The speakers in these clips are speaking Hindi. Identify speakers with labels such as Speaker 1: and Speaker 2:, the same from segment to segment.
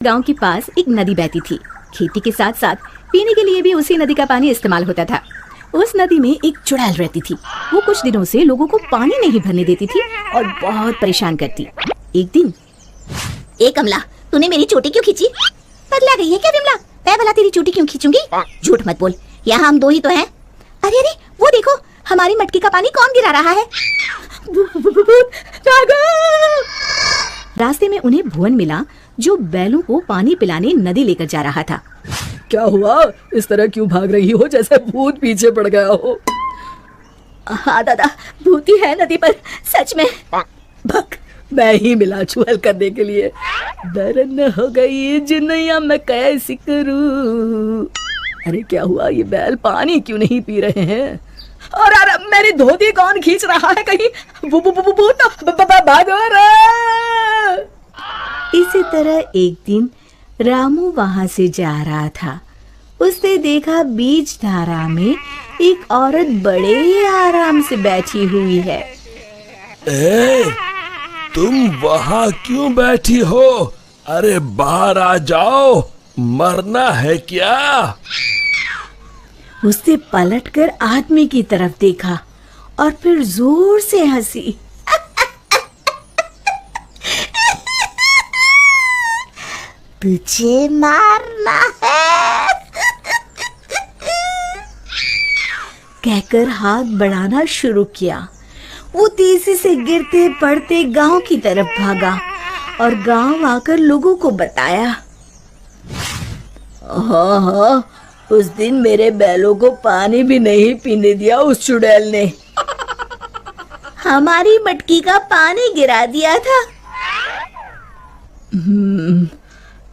Speaker 1: गांव के पास एक नदी बहती थी। खेती के साथ साथ पीने के लिए भी उसी नदी का पानी इस्तेमाल होता था। उस नदी में एक चुड़ैल रहती थी। वो कुछ दिनों से लोगों को पानी नहीं भरने देती थी और बहुत परेशान करती। एक दिन,
Speaker 2: ए कमला, तूने मेरी चोटी क्यों खींची? पगला गई है क्या विमला? मैं भला तेरी चोटी क्यों खींचूंगी? झूठ मत बोल, यहाँ हम दो ही तो हैं। अरे अरे, वो देखो, हमारी मटकी का पानी कौन गिरा रहा है?
Speaker 1: रास्ते में उन्हें भुवन मिला, जो बैलों को पानी पिलाने नदी लेकर जा रहा था।
Speaker 3: क्या हुआ? इस तरह क्यों भाग रही हो जैसे भूत पीछे पड़ गया हो?
Speaker 2: हाँ दादा, भूती है नदी पर, सच में।
Speaker 3: भग, मैं ही मिला चुहल करने के लिए। दरन हो गई जिन्नैया मैं कैसी करूं। अरे क्या हुआ, ये बैल पानी क्यों नहीं पी रहे हैं? और अरे मेरी धोती कौन खींच रहा है? कहीं भूत भागो रे।
Speaker 1: इसी तरह एक दिन रामू वहां से जा रहा था। उसने देखा बीच धारा में एक औरत बड़े ही आराम से बैठी हुई है।
Speaker 4: तुम वहाँ क्यों बैठी हो? अरे बाहर आ जाओ, मरना है क्या?
Speaker 1: उसने पलटकर आदमी की तरफ देखा और फिर जोर से हंसी।
Speaker 2: तुझे मारना है,
Speaker 1: कहकर हाथ बढ़ाना शुरू किया। वो तेजी से गिरते पड़ते गांव की तरफ भागा और गांव आकर लोगों को बताया।
Speaker 3: हाँ, उस दिन मेरे बैलों को पानी भी नहीं पीने दिया उस चुड़ैल ने।
Speaker 2: हमारी मटकी का पानी गिरा दिया था।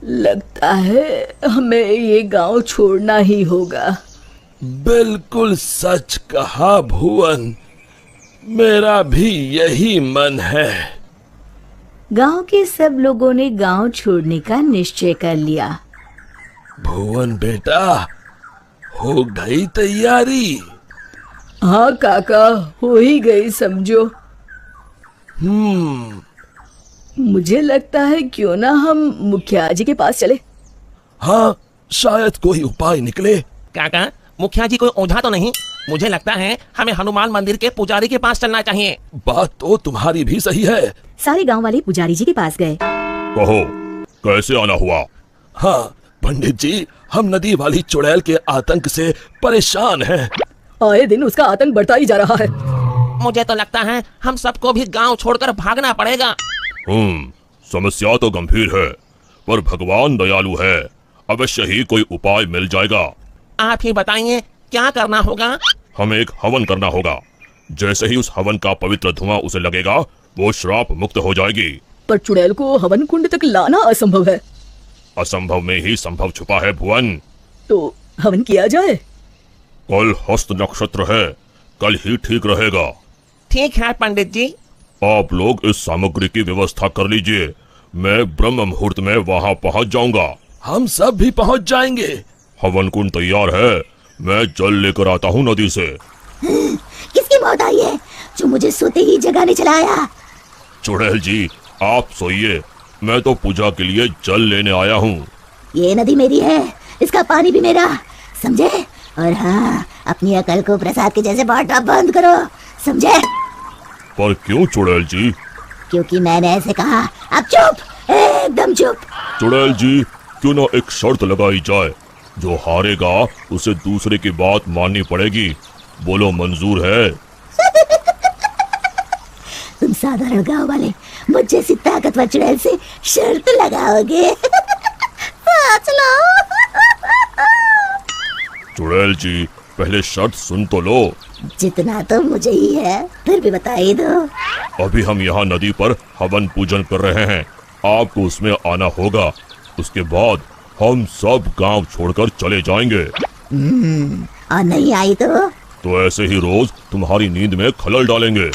Speaker 3: लगता है हमें ये गांव छोड़ना ही होगा।
Speaker 4: बिल्कुल सच कहा भुवन, मेरा भी यही मन है।
Speaker 1: गांव के सब लोगों ने गांव छोड़ने का निश्चय कर लिया।
Speaker 4: भुवन बेटा, हो गई तैयारी?
Speaker 3: हाँ काका, हो ही गई समझो। मुझे लगता है क्यों ना हम मुखिया जी के पास चले।
Speaker 4: हाँ, शायद कोई उपाय निकले।
Speaker 5: काका, मुखिया जी कोई ओझा तो नहीं? मुझे लगता है हमें हनुमान मंदिर के पुजारी के पास चलना चाहिए।
Speaker 4: बात तो तुम्हारी भी सही है।
Speaker 1: सारे गांव वाले पुजारी जी के पास गए।
Speaker 4: कहो, कैसे आना हुआ? हाँ पंडित जी, हम नदी वाली चुड़ैल के आतंक से परेशान हैं।
Speaker 3: आए दिन उसका आतंक बढ़ता ही जा रहा है।
Speaker 5: मुझे तो लगता है हम सबको भी गांव छोड़कर भागना पड़ेगा।
Speaker 4: समस्या तो गंभीर है, पर भगवान दयालु है, अवश्य ही कोई उपाय मिल जाएगा।
Speaker 5: आप ही बताइए, क्या करना होगा?
Speaker 4: हमें एक हवन करना होगा। जैसे ही उस हवन का पवित्र धुआं उसे लगेगा, वो श्राप मुक्त हो जाएगी।
Speaker 3: पर चुड़ैल को हवन कुंड तक लाना असंभव है।
Speaker 4: असंभव में ही संभव छुपा है भुवन।
Speaker 3: तो हवन किया जाए।
Speaker 4: कल हस्त नक्षत्र है, कल ही ठीक रहेगा।
Speaker 5: ठीक है पंडित जी।
Speaker 4: आप लोग इस सामग्री की व्यवस्था कर लीजिए, मैं ब्रह्म मुहूर्त में वहाँ पहुँच जाऊंगा। हम सब भी पहुँच जाएंगे। हवन कुंड तैयार है, मैं जल लेकर आता हूँ नदी से।
Speaker 2: किसकी मौत आई है जो मुझे सोते ही जगाने चला आया?
Speaker 4: चुड़ैल जी, आप सोइए, मैं तो पूजा के लिए जल लेने आया हूँ।
Speaker 2: ये नदी मेरी है, इसका पानी भी मेरा, समझे? और हाँ, अपनी अकल को प्रसाद के जैसे बांटना बंद करो, समझे?
Speaker 4: पर क्यों चुड़ैल जी?
Speaker 2: क्योंकि मैंने ऐसे कहा। अब चुप, एकदम चुप।
Speaker 4: चुड़ैल जी, क्यों ना एक शर्त लगाई जाए, जो हारेगा उसे दूसरे की बात माननी पड़ेगी। बोलो, मंजूर है?
Speaker 2: तुम साधारण गांव वाले मुझ जैसी ताकतवर चुड़ैल से शर्त लगाओगे? चलो।
Speaker 4: चुड़ैल जी, पहले शर्त सुन तो लो।
Speaker 2: जितना तो मुझे ही है, फिर भी बता ही दो।
Speaker 4: अभी हम यहाँ नदी पर हवन पूजन कर रहे हैं, आपको उसमें आना होगा। उसके बाद हम सब गांव छोड़कर चले जाएंगे।
Speaker 2: और नहीं आई
Speaker 4: तो ऐसे ही रोज तुम्हारी नींद में खलल डालेंगे।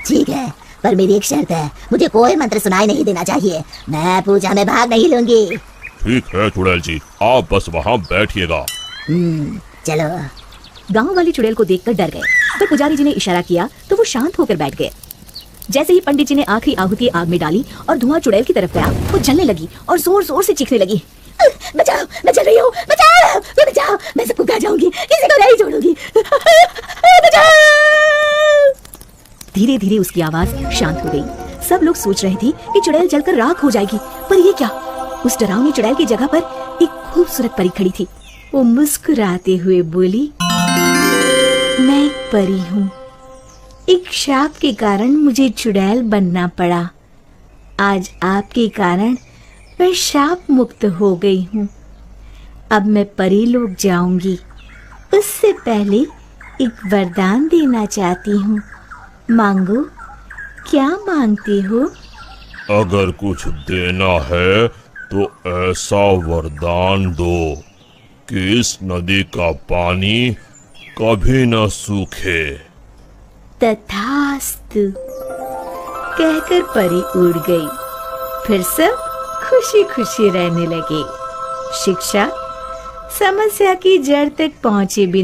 Speaker 2: ठीक है, पर मेरी एक शर्त है, मुझे कोई मंत्र सुनाई नहीं देना चाहिए। मैं पूजा में भाग नहीं लूंगी।
Speaker 4: ठीक है चुड़ैल जी, आप बस वहाँ बैठिएगा।
Speaker 2: चलो।
Speaker 1: गांव वाले चुड़ैल को देखकर डर गए, पर पुजारी जी ने इशारा किया तो वो शांत होकर बैठ गए। जैसे ही पंडित जी ने आखिरी आहुति आग में डाली और धुआं चुड़ैल की तरफ गया, वो जलने लगी और जोर जोर से चीखने लगी।
Speaker 2: बचाओ, मैं जल रही हूँ, बचाओ, मैं बचाओ, मैं सबको खा जाऊंगी, किसी को नहीं छोड़ूंगी। बचाओ।
Speaker 1: धीरे धीरे उसकी आवाज शांत हो गई। सब लोग सोच रहे थे कि चुड़ैल जलकर राख हो जाएगी, पर ये क्या? उस डरावनी चुड़ैल की जगह पर एक खूबसूरत परी खड़ी थी। वो मुस्कुराते हुए बोली, मैं एक परी हूँ। एक शाप के कारण मुझे चुड़ैल बनना पड़ा। आज आपके कारण मैं शाप मुक्त हो गई हूँ। अब मैं परी लोग जाऊंगी। उससे पहले एक वरदान देना चाहती हूँ। मांगो, क्या मांगते हो?
Speaker 4: अगर कुछ देना है तो ऐसा वरदान दो कि इस नदी का पानी कभी न सूखे।
Speaker 1: तथास्तु, कहकर परी उड़ गई। फिर सब खुशी खुशी रहने लगे। शिक्षा समस्या की जड़ तक पहुंचे बिना